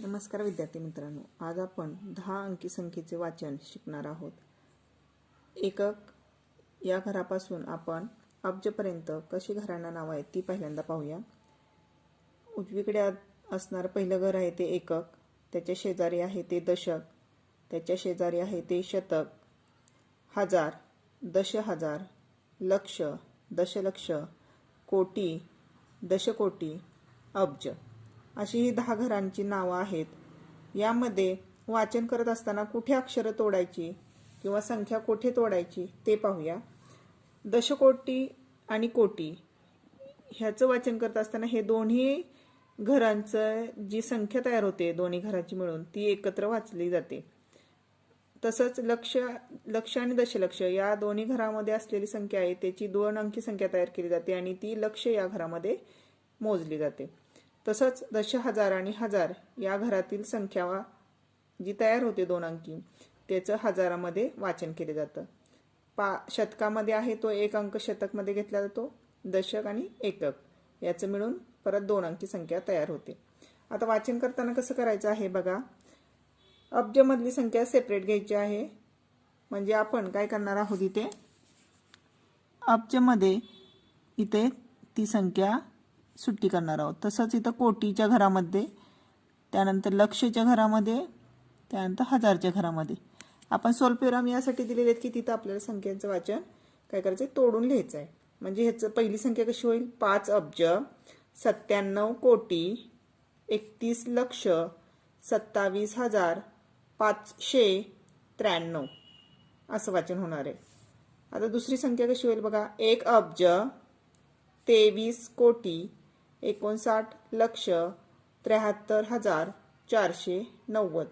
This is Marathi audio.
नमस्कार विद्यार्थी मित्रांनो, आज आपण 10 अंकी संख्येचे वाचन शिकणार आहोत। एकक या घरापासून आपण अब्जपर्यंत कशी घरांना नाव आहेत ती पहिल्यांदा पाहूया। उजवीकडे असणार पहिलं घर आहे ते एकक, त्याच्या शेजारी आहे ते दशक, त्याच्या शेजारी आहे ते शतक, हजार, दशहजार, लक्ष, दशलक्ष, कोटी, दशकोटी, अब्ज अशी ही 10 घरांची नावं आहेत। यामध्ये वाचन करत असताना कुठे अक्षरं तोडायची किंवा संख्या कुठे तोडायची ते पाहूया। दशकोटी आणि कोटी ह्याचं वाचन करत असताना हे दोन्ही घरांचं जी संख्या तयार होते दोन्ही घरांची मिळून ती एकत्र वाचली जाते। तसंच लक्ष आणि दशलक्ष या दोन्ही घरामध्ये असलेली संख्या आहे त्याची 2 अंकी संख्या तयार केली जाते आणि ती लक्ष या घरामध्ये मोजली जाते। तसंच दशहजार आणि हजार या घरातील संख्या जी तयार होते 2 अंकी त्याचं हजारामध्ये वाचन केले जातं। शतकामध्ये आहे तो 1 अंक शतकमध्ये घेतला जातो, दशक आणि एकक याचं मिळून परत 2 अंकी संख्या तयार होते। आता वाचन करताना कसं करायचं आहे बघा। अब्ज मधली संख्या सेपरेट घ्यायची आहे, म्हणजे आपण काय करणार आहोत इथे अब्ज मध्ये इथे ती संख्या सुट्टी करणार आहोत। तसंच इथं कोटीच्या घरामध्ये, त्यानंतर लक्षच्या घरामध्ये, त्यानंतर हजारच्या घरामध्ये आपण स्वल्पविराम यासाठी दिलेले आहेत की तिथं आपल्याला संख्यांचं वाचन काय करायचं तोडून लिहायचं आहे। म्हणजे ह्याचं पहिली संख्या कशी होईल 5 अब्ज 97 कोटी 31 लक्ष 27,593 असं वाचन होणार आहे। आता दुसरी संख्या कशी होईल बघा 1 अब्ज 23 कोटी 59 लक्ष 73,490